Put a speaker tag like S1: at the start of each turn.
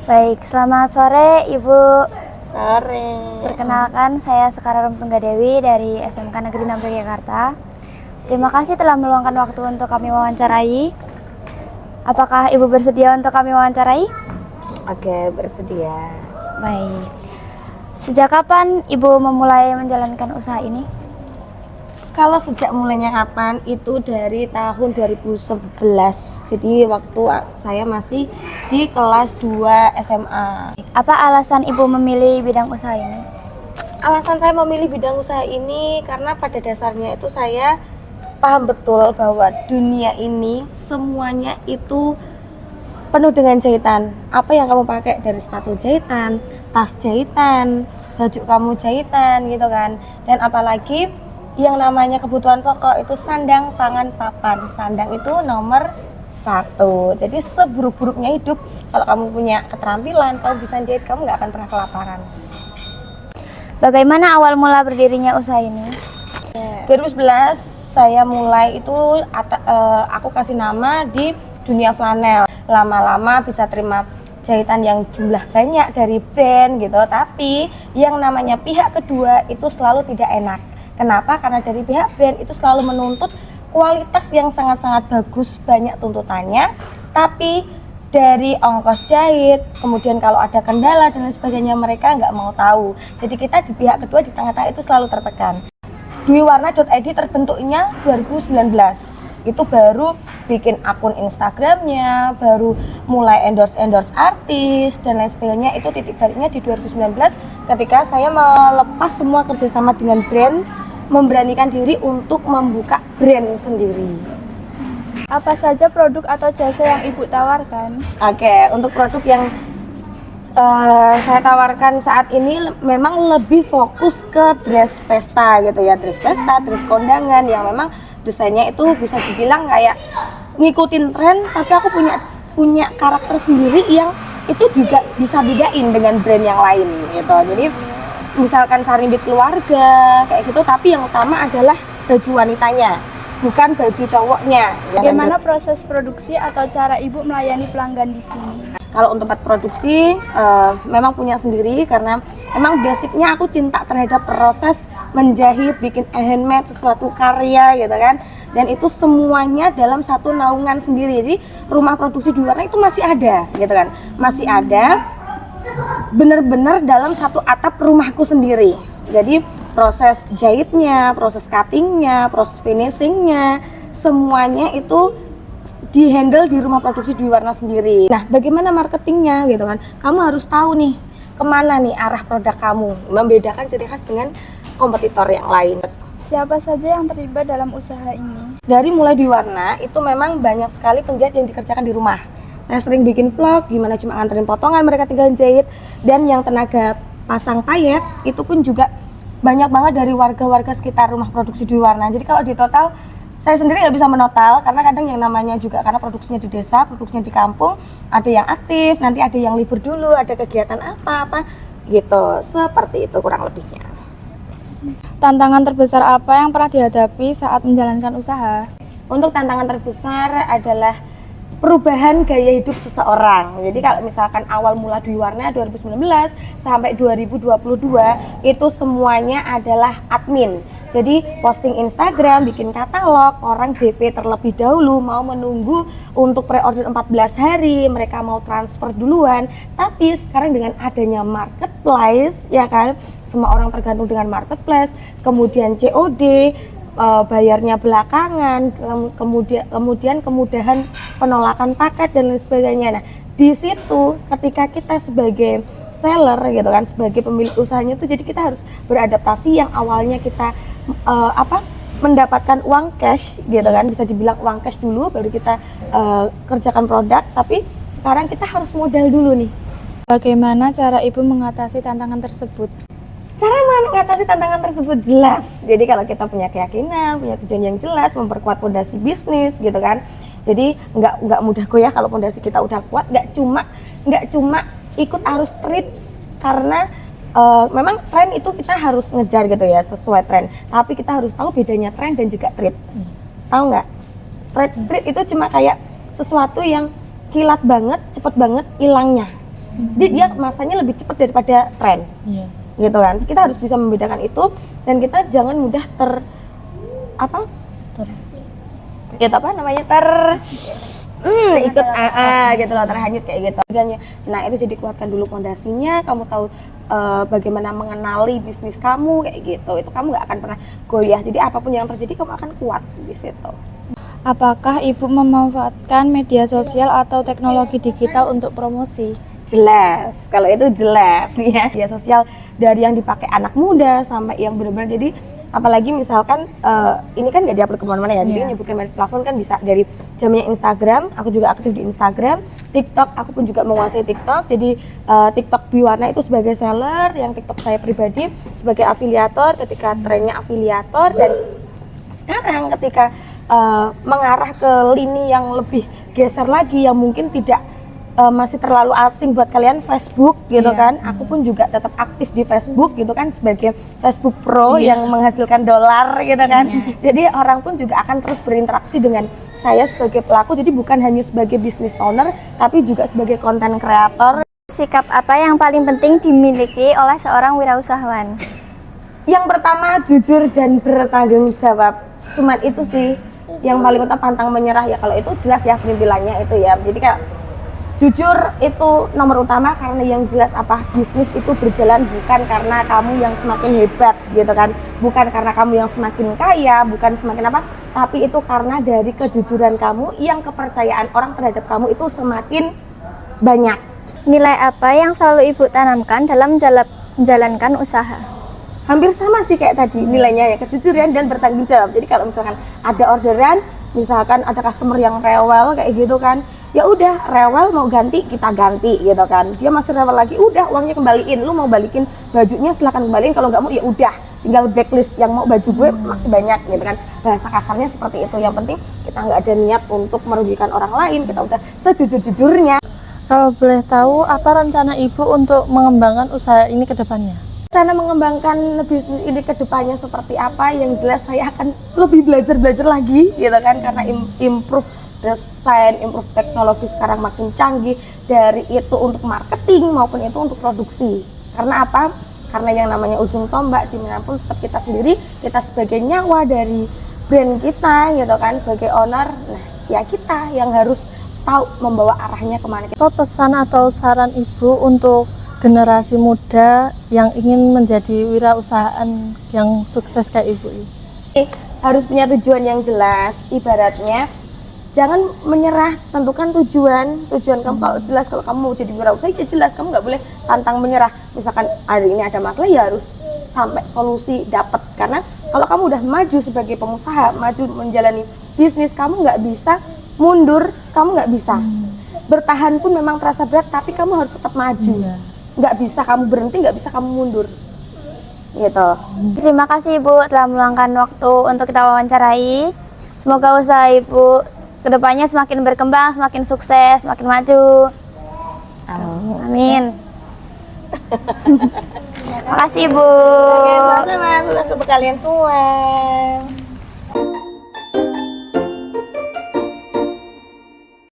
S1: Baik, selamat sore Ibu.
S2: Sore.
S1: Perkenalkan, saya Sekar Rumtungga Dewi dari SMK Negeri 6 Yogyakarta. Terima kasih telah meluangkan waktu untuk kami wawancarai. Apakah Ibu bersedia untuk kami wawancarai?
S2: Oke, bersedia.
S1: Baik. Sejak kapan Ibu memulai menjalankan usaha ini?
S2: Kalau sejak mulainya kapan? Itu dari tahun 2011. Jadi waktu saya masih di kelas 2 SMA.
S1: Apa alasan Ibu memilih bidang usaha ini?
S2: Alasan saya memilih bidang usaha ini karena pada dasarnya itu saya paham betul bahwa dunia ini semuanya itu penuh dengan jahitan. Apa yang kamu pakai, dari sepatu jahitan, tas jahitan, baju kamu jahitan gitu kan. Dan apalagi yang namanya kebutuhan pokok itu sandang, pangan, papan. Sandang itu nomor 1. Jadi seburuk-buruknya hidup, kalau kamu punya keterampilan, kamu bisa jahit, kamu nggak akan pernah kelaparan.
S1: Bagaimana awal mula berdirinya usaha ini?
S2: 2011 saya mulai itu aku kasih nama di dunia flanel. Lama-lama bisa terima jahitan yang jumlah banyak dari brand gitu. Tapi yang namanya pihak kedua itu selalu tidak enak. Kenapa? Karena dari pihak brand itu selalu menuntut kualitas yang sangat-sangat bagus, banyak tuntutannya. Tapi dari ongkos jahit, kemudian kalau ada kendala dan lain sebagainya, mereka nggak mau tahu. Jadi kita di pihak kedua di tengah-tengah itu selalu tertekan. Dwiwarna.id terbentuknya 2019. Itu baru bikin akun Instagramnya, baru mulai endorse artis dan lain sebagainya. Itu titik baliknya di 2019 ketika saya melepas semua kerjasama dengan brand, memberanikan diri untuk membuka brand sendiri.
S1: Apa saja produk atau jasa yang Ibu tawarkan?
S2: Oke, untuk produk yang saya tawarkan saat ini memang lebih fokus ke dress pesta gitu ya, dress pesta, dress kondangan yang memang desainnya itu bisa dibilang kayak ngikutin tren, tapi aku punya karakter sendiri yang itu juga bisa bedain dengan brand yang lain gitu. Jadi misalkan sarimbit keluarga kayak gitu, tapi yang utama adalah baju wanitanya, bukan baju cowoknya.
S1: Bagaimana proses produksi atau cara Ibu melayani pelanggan di sini?
S2: Kalau untuk tempat produksi memang punya sendiri karena memang basicnya aku cinta terhadap proses menjahit, bikin handmade, sesuatu karya gitu kan. Dan itu semuanya dalam satu naungan sendiri. Jadi rumah produksi Dwiwarna itu masih ada gitu kan. Masih ada bener-bener dalam satu atap rumahku sendiri. Jadi proses jahitnya, proses cuttingnya, proses finishingnya, semuanya itu di-handle di rumah produksi Dwiwarna sendiri. Nah, bagaimana marketingnya gitu kan? Kamu harus tahu nih kemana nih arah produk kamu, membedakan ciri khas dengan kompetitor yang lain.
S1: Siapa saja yang terlibat dalam usaha ini?
S2: Dari mulai Dwiwarna itu memang banyak sekali penjahit yang dikerjakan di rumah. Saya sering bikin vlog gimana cuma nganterin potongan, mereka tinggal jahit. Dan yang tenaga pasang payet itu pun juga banyak banget dari warga-warga sekitar rumah produksi Dwiwarna. Jadi kalau di total saya sendiri nggak bisa menotal karena kadang yang namanya juga karena produksinya di desa, produksinya di kampung, ada yang aktif, nanti ada yang libur dulu, ada kegiatan apa-apa gitu. Seperti itu kurang lebihnya.
S1: Tantangan terbesar apa yang pernah dihadapi saat menjalankan usaha?
S2: Untuk tantangan terbesar adalah perubahan gaya hidup seseorang. Jadi kalau misalkan awal mula Dwiwarna 2019 sampai 2022 itu semuanya adalah admin. Jadi posting Instagram, bikin katalog, orang DP terlebih dahulu, mau menunggu untuk pre-order 14 hari, mereka mau transfer duluan. Tapi sekarang dengan adanya marketplace, ya kan, semua orang tergantung dengan marketplace, kemudian COD, bayarnya belakangan, kemudian kemudahan penolakan paket dan lain sebagainya. Nah, di situ ketika kita sebagai seller gitu kan, sebagai pemilik usahanya itu, jadi kita harus beradaptasi. Yang awalnya kita mendapatkan uang cash gitu kan, bisa dibilang uang cash dulu baru kita kerjakan produk, tapi sekarang kita harus modal dulu nih.
S1: Bagaimana cara Ibu mengatasi tantangan tersebut?
S2: Cara mengatasi tantangan tersebut jelas. Jadi kalau kita punya keyakinan, punya tujuan yang jelas, memperkuat fondasi bisnis gitu kan. Jadi nggak mudah goyah kalau fondasi kita udah kuat. Nggak cuma ikut arus tren karena memang tren itu kita harus ngejar gitu ya, sesuai tren. Tapi kita harus tahu bedanya tren dan juga treat. Tahu nggak? Treat itu cuma kayak sesuatu yang kilat banget, cepet banget hilangnya. Jadi dia masanya lebih cepat daripada tren.
S3: Iya.
S2: Gitu kan. Kita harus bisa membedakan itu dan kita jangan mudah ikut gitu loh, terhanyut kayak gitu. Nah, itu jadi kuatkan dulu fondasinya, kamu tahu bagaimana mengenali bisnis kamu kayak gitu. Itu kamu nggak akan pernah goyah. Jadi apapun yang terjadi kamu akan kuat di situ.
S3: Apakah Ibu memanfaatkan media sosial atau teknologi digital untuk promosi?
S2: Jelas, kalau itu jelas ya. Media sosial dari yang dipakai anak muda sampai yang benar-benar, jadi apalagi misalkan ini kan nggak diupload kemana-mana ya, jadi nyebutkan merek platform kan bisa dari zamannya Instagram, aku juga aktif di Instagram, TikTok, aku pun juga menguasai TikTok, jadi TikTok Dwi Warna itu sebagai seller, yang TikTok saya pribadi sebagai afiliator ketika trennya afiliator, dan sekarang ketika mengarah ke lini yang lebih geser lagi yang mungkin tidak masih terlalu asing buat kalian, Facebook gitu kan. Aku pun juga tetap aktif di Facebook gitu kan sebagai Facebook Pro yang menghasilkan dolar gitu kan. Jadi orang pun juga akan terus berinteraksi dengan saya sebagai pelaku. Jadi bukan hanya sebagai business owner tapi juga sebagai content creator.
S1: Sikap apa yang paling penting dimiliki oleh seorang wirausahawan?
S2: Yang pertama, jujur dan bertanggung jawab. Cuman itu sih yang paling utama, pantang menyerah ya. Kalau itu jelas ya penampilannya itu ya. Jadi kayak jujur itu nomor utama, karena yang jelas apa, bisnis itu berjalan bukan karena kamu yang semakin hebat gitu kan, bukan karena kamu yang semakin kaya, bukan semakin apa, tapi itu karena dari kejujuran kamu, yang kepercayaan orang terhadap kamu itu semakin banyak.
S1: Nilai apa yang selalu Ibu tanamkan dalam menjalankan usaha?
S2: Hampir sama sih kayak tadi nilainya ya, kejujuran dan bertanggung jawab. Jadi kalau misalkan ada orderan, misalkan ada customer yang rewel kayak gitu kan, ya udah, rewel mau ganti kita ganti gitu kan. Dia masih rewel lagi, udah uangnya kembaliin. Lu mau balikin bajunya silakan kembaliin, kalau nggak mau ya udah, tinggal backlist yang mau baju gue masih banyak gitu kan. Bahasa kasarnya seperti itu. Yang penting kita nggak ada niat untuk merugikan orang lain, kita udah sejujur-jujurnya.
S3: Kalau boleh tahu, apa rencana Ibu untuk mengembangkan usaha ini ke depannya?
S2: Cara mengembangkan bisnis ini ke depannya seperti apa, yang jelas saya akan lebih belajar lagi gitu kan, karena improve desain, improve teknologi sekarang makin canggih, dari itu untuk marketing maupun itu untuk produksi. Karena apa? Karena yang namanya ujung tombak dimanapun tetap kita sendiri, kita sebagai nyawa dari brand kita gitu kan, sebagai owner. Nah ya kita yang harus tahu membawa arahnya kemana.
S3: Apa pesan atau saran Ibu untuk generasi muda yang ingin menjadi wirausahaan yang sukses kayak Ibu ini?
S2: Harus punya tujuan yang jelas, ibaratnya jangan menyerah, tentukan tujuan kamu. Kalau jelas kalau kamu mau jadi wirausaha ya jelas, kamu nggak boleh pantang menyerah. Misalkan hari ini ada masalah ya harus sampai solusi dapat, karena kalau kamu udah maju sebagai pengusaha, maju menjalani bisnis, kamu nggak bisa mundur, kamu nggak bisa bertahan pun memang terasa berat, tapi kamu harus tetap maju. Nggak bisa kamu berhenti, nggak bisa kamu mundur gitu.
S1: Terima kasih Ibu telah meluangkan waktu untuk kita wawancarai. Semoga usaha Ibu kedepannya semakin berkembang, semakin sukses, semakin maju. Amin. Terima kasih Ibu.
S2: Oke, sama-sama, kalian semua.